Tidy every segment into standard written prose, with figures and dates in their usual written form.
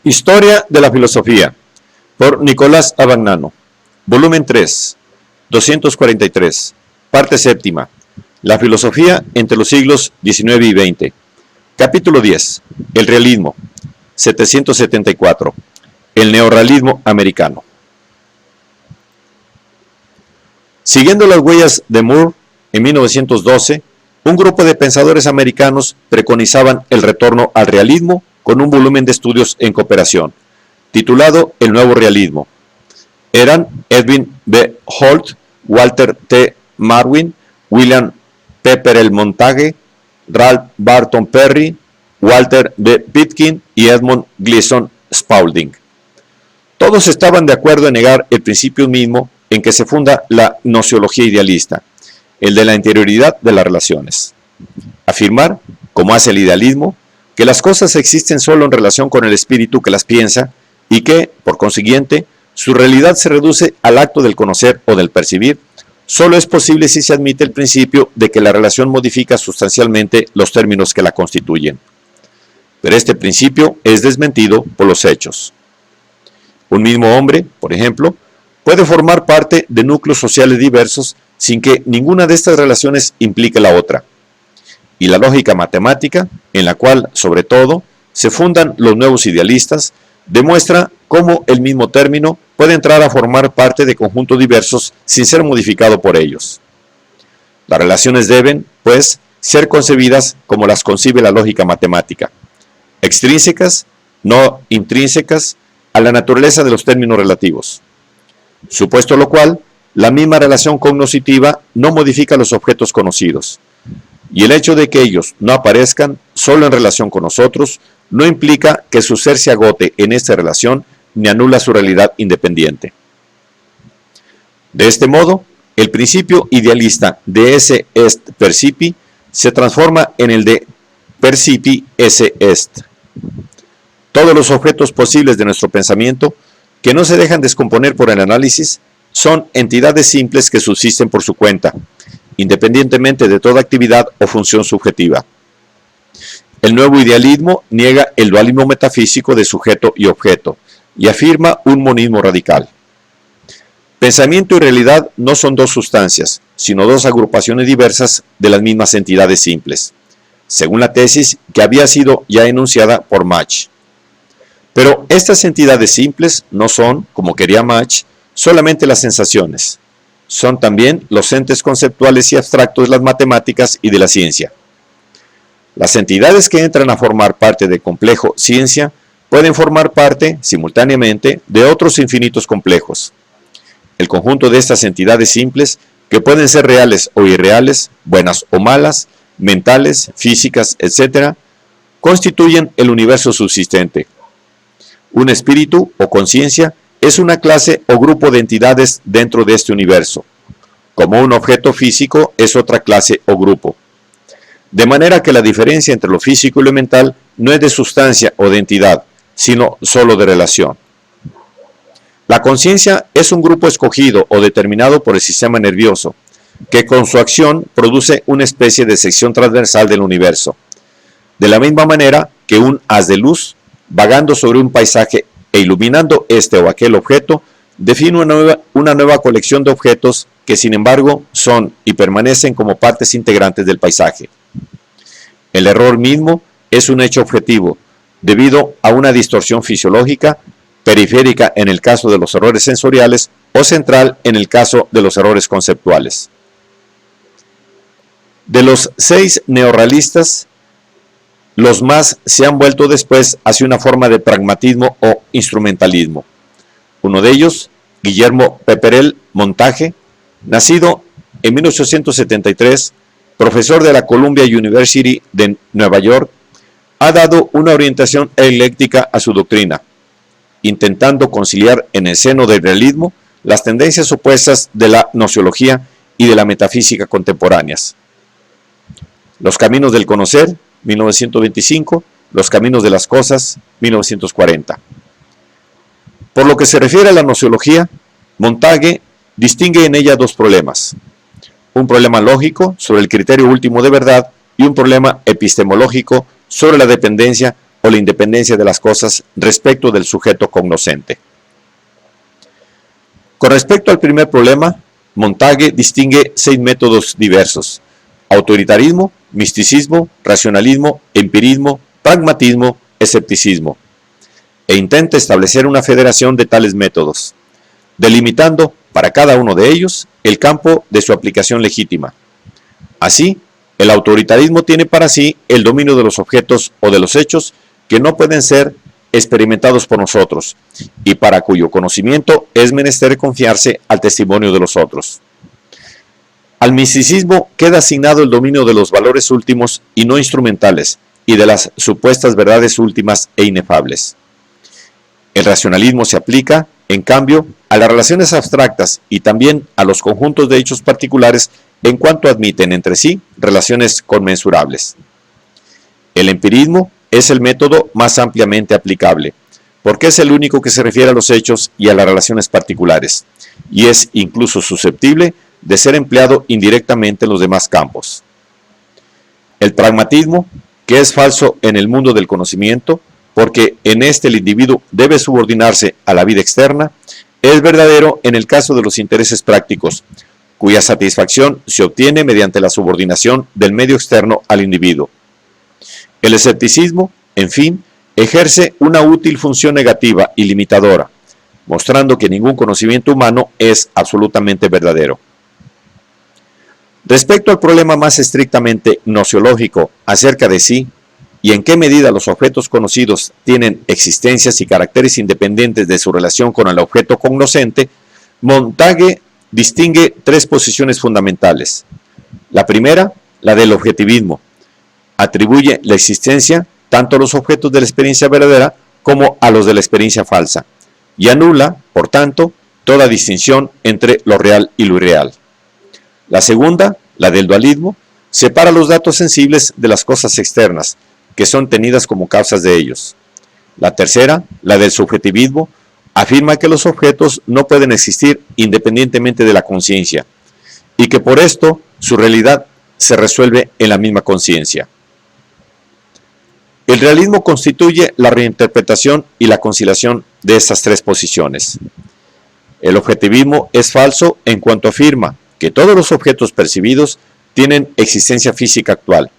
Historia de la filosofía, por Nicolás Abagnano, volumen 3, 243, parte séptima, la filosofía entre los siglos XIX y XX, capítulo 10, el realismo, 774, el neorrealismo americano. Siguiendo las huellas de Moore, en 1912, un grupo de pensadores americanos preconizaban el retorno al realismo con un volumen de estudios en cooperación, titulado El Nuevo Realismo. Eran Edwin B. Holt, Walter T. Marwin, William Pepperell Montague, Ralph Barton Perry, Walter B. Pitkin y Edmund Gleason Spaulding. Todos estaban de acuerdo en negar el principio mismo en que se funda la gnoseología idealista, el de la interioridad de las relaciones. Afirmar, como hace el idealismo, que las cosas existen solo en relación con el espíritu que las piensa y que, por consiguiente, su realidad se reduce al acto del conocer o del percibir, solo es posible si se admite el principio de que la relación modifica sustancialmente los términos que la constituyen. Pero este principio es desmentido por los hechos. Un mismo hombre, por ejemplo, puede formar parte de núcleos sociales diversos sin que ninguna de estas relaciones implique la otra. Y la lógica matemática, en la cual, sobre todo, se fundan los nuevos idealistas, demuestra cómo el mismo término puede entrar a formar parte de conjuntos diversos sin ser modificado por ellos. Las relaciones deben, pues, ser concebidas como las concibe la lógica matemática, extrínsecas, no intrínsecas, a la naturaleza de los términos relativos. Supuesto lo cual, la misma relación cognoscitiva no modifica los objetos conocidos, y el hecho de que ellos no aparezcan solo en relación con nosotros no implica que su ser se agote en esta relación ni anula su realidad independiente. De este modo, el principio idealista de esse est percipi se transforma en el de percipi esse est. Todos los objetos posibles de nuestro pensamiento, que no se dejan descomponer por el análisis, son entidades simples que subsisten por su cuenta, independientemente de toda actividad o función subjetiva. El nuevo idealismo niega el dualismo metafísico de sujeto y objeto y afirma un monismo radical. Pensamiento y realidad no son dos sustancias, sino dos agrupaciones diversas de las mismas entidades simples, según la tesis que había sido ya enunciada por Mach. Pero estas entidades simples no son, como quería Mach, solamente las sensaciones. Son también los entes conceptuales y abstractos de las matemáticas y de la ciencia. Las entidades que entran a formar parte del complejo ciencia pueden formar parte, simultáneamente, de otros infinitos complejos. El conjunto de estas entidades simples, que pueden ser reales o irreales, buenas o malas, mentales, físicas, etc., constituyen el universo subsistente. Un espíritu o conciencia es una clase o grupo de entidades dentro de este universo, como un objeto físico es otra clase o grupo. De manera que la diferencia entre lo físico y lo mental no es de sustancia o de entidad, sino solo de relación. La conciencia es un grupo escogido o determinado por el sistema nervioso, que con su acción produce una especie de sección transversal del universo. De la misma manera que un haz de luz, vagando sobre un paisaje e iluminando este o aquel objeto, define una nueva colección de objetos que sin embargo son y permanecen como partes integrantes del paisaje. El error mismo es un hecho objetivo, debido a una distorsión fisiológica, periférica en el caso de los errores sensoriales o central en el caso de los errores conceptuales. De los 6 neorrealistas, los más se han vuelto después hacia una forma de pragmatismo o instrumentalismo. Uno de ellos, Guillermo Pepperell Montague, nacido en 1873, profesor de la Columbia University de Nueva York, ha dado una orientación ecléctica a su doctrina, intentando conciliar en el seno del realismo las tendencias opuestas de la gnoseología y de la metafísica contemporáneas. Los caminos del conocer, 1925, Los caminos de las cosas, 1940. Por lo que se refiere a la gnoseología, Montague distingue en ella dos problemas: un problema lógico sobre el criterio último de verdad y un problema epistemológico sobre la dependencia o la independencia de las cosas respecto del sujeto cognoscente. Con respecto al primer problema, Montague distingue 6 métodos diversos: autoritarismo, misticismo, racionalismo, empirismo, pragmatismo, escepticismo, e intenta establecer una federación de tales métodos, delimitando para cada uno de ellos el campo de su aplicación legítima. Así, el autoritarismo tiene para sí el dominio de los objetos o de los hechos que no pueden ser experimentados por nosotros, y para cuyo conocimiento es menester confiarse al testimonio de los otros. Al misticismo queda asignado el dominio de los valores últimos y no instrumentales, y de las supuestas verdades últimas e inefables. El racionalismo se aplica, en cambio, a las relaciones abstractas y también a los conjuntos de hechos particulares en cuanto admiten entre sí relaciones conmensurables. El empirismo es el método más ampliamente aplicable, porque es el único que se refiere a los hechos y a las relaciones particulares, y es incluso susceptible de ser empleado indirectamente en los demás campos. El pragmatismo, que es falso en el mundo del conocimiento, porque en este el individuo debe subordinarse a la vida externa, es verdadero en el caso de los intereses prácticos, cuya satisfacción se obtiene mediante la subordinación del medio externo al individuo. El escepticismo, en fin, ejerce una útil función negativa y limitadora, mostrando que ningún conocimiento humano es absolutamente verdadero. Respecto al problema más estrictamente gnoseológico acerca de sí, y en qué medida los objetos conocidos tienen existencias y caracteres independientes de su relación con el objeto cognoscente, Montague distingue 3 posiciones fundamentales. La primera, la del objetivismo, atribuye la existencia tanto a los objetos de la experiencia verdadera como a los de la experiencia falsa, y anula, por tanto, toda distinción entre lo real y lo irreal. La segunda, la del dualismo, separa los datos sensibles de las cosas externas, que son tenidas como causas de ellos. La tercera, la del subjetivismo, afirma que los objetos no pueden existir independientemente de la conciencia, y que por esto su realidad se resuelve en la misma conciencia. El realismo constituye la reinterpretación y la conciliación de estas 3 posiciones. El objetivismo es falso en cuanto afirma que todos los objetos percibidos tienen existencia física actual,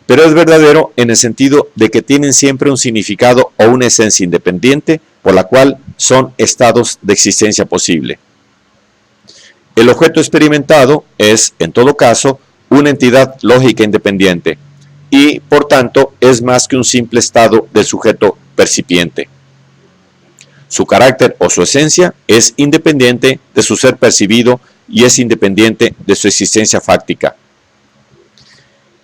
pero es verdadero en el sentido de que tienen siempre un significado o una esencia independiente por la cual son estados de existencia posible. El objeto experimentado es, en todo caso, una entidad lógica independiente y, por tanto, es más que un simple estado del sujeto percipiente. Su carácter o su esencia es independiente de su ser percibido y es independiente de su existencia fáctica.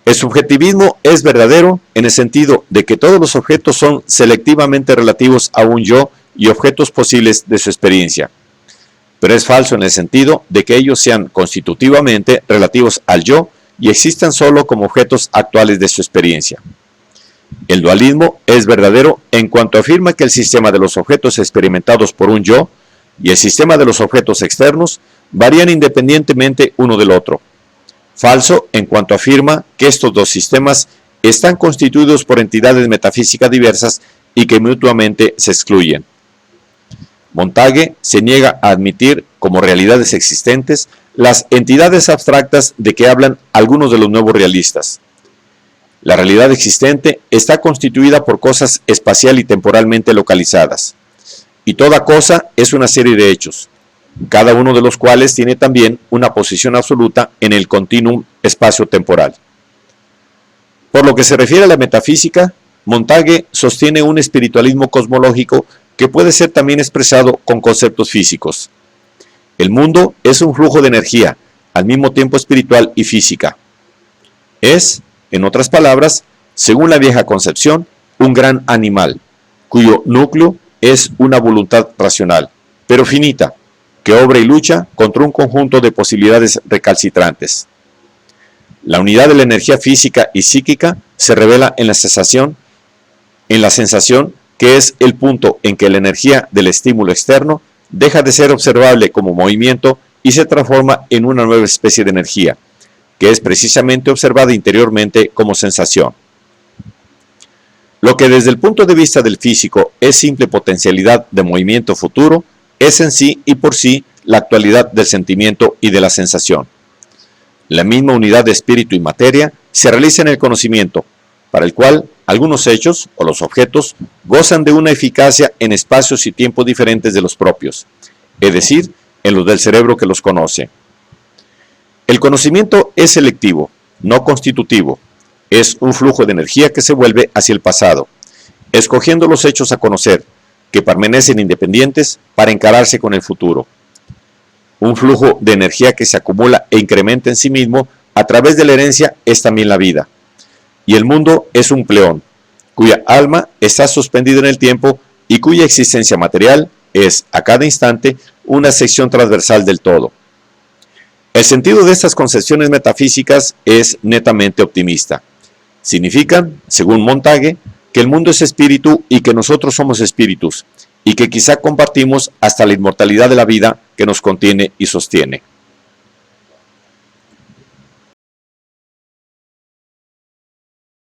El subjetivismo es verdadero en el sentido de que todos los objetos son selectivamente relativos a un yo y objetos posibles de su experiencia, pero es falso en el sentido de que ellos sean constitutivamente relativos al yo y existan solo como objetos actuales de su experiencia. El dualismo es verdadero en cuanto afirma que el sistema de los objetos experimentados por un yo y el sistema de los objetos externos varían independientemente uno del otro. Falso en cuanto afirma que estos 2 sistemas están constituidos por entidades metafísicas diversas y que mutuamente se excluyen. Montague se niega a admitir como realidades existentes las entidades abstractas de que hablan algunos de los nuevos realistas. La realidad existente está constituida por cosas espacial y temporalmente localizadas, y toda cosa es una serie de hechos, cada uno de los cuales tiene también una posición absoluta en el continuum espacio-temporal. Por lo que se refiere a la metafísica, Montague sostiene un espiritualismo cosmológico que puede ser también expresado con conceptos físicos. El mundo es un flujo de energía, al mismo tiempo espiritual y física. Es, en otras palabras, según la vieja concepción, un gran animal, cuyo núcleo es una voluntad racional, pero finita, que obra y lucha contra un conjunto de posibilidades recalcitrantes. La unidad de la energía física y psíquica se revela en la sensación que es el punto en que la energía del estímulo externo deja de ser observable como movimiento y se transforma en una nueva especie de energía, que es precisamente observada interiormente como sensación. Lo que desde el punto de vista del físico es simple potencialidad de movimiento futuro, es en sí y por sí la actualidad del sentimiento y de la sensación. La misma unidad de espíritu y materia se realiza en el conocimiento, para el cual algunos hechos o los objetos gozan de una eficacia en espacios y tiempos diferentes de los propios, es decir, en los del cerebro que los conoce. El conocimiento es selectivo, no constitutivo. Es un flujo de energía que se vuelve hacia el pasado, escogiendo los hechos a conocer, que permanecen independientes para encararse con el futuro. Un flujo de energía que se acumula e incrementa en sí mismo a través de la herencia es también la vida. Y el mundo es un pleón, cuya alma está suspendida en el tiempo y cuya existencia material es, a cada instante, una sección transversal del todo. El sentido de estas concepciones metafísicas es netamente optimista. Significan, según Montague, que el mundo es espíritu y que nosotros somos espíritus, y que quizá compartimos hasta la inmortalidad de la vida que nos contiene y sostiene.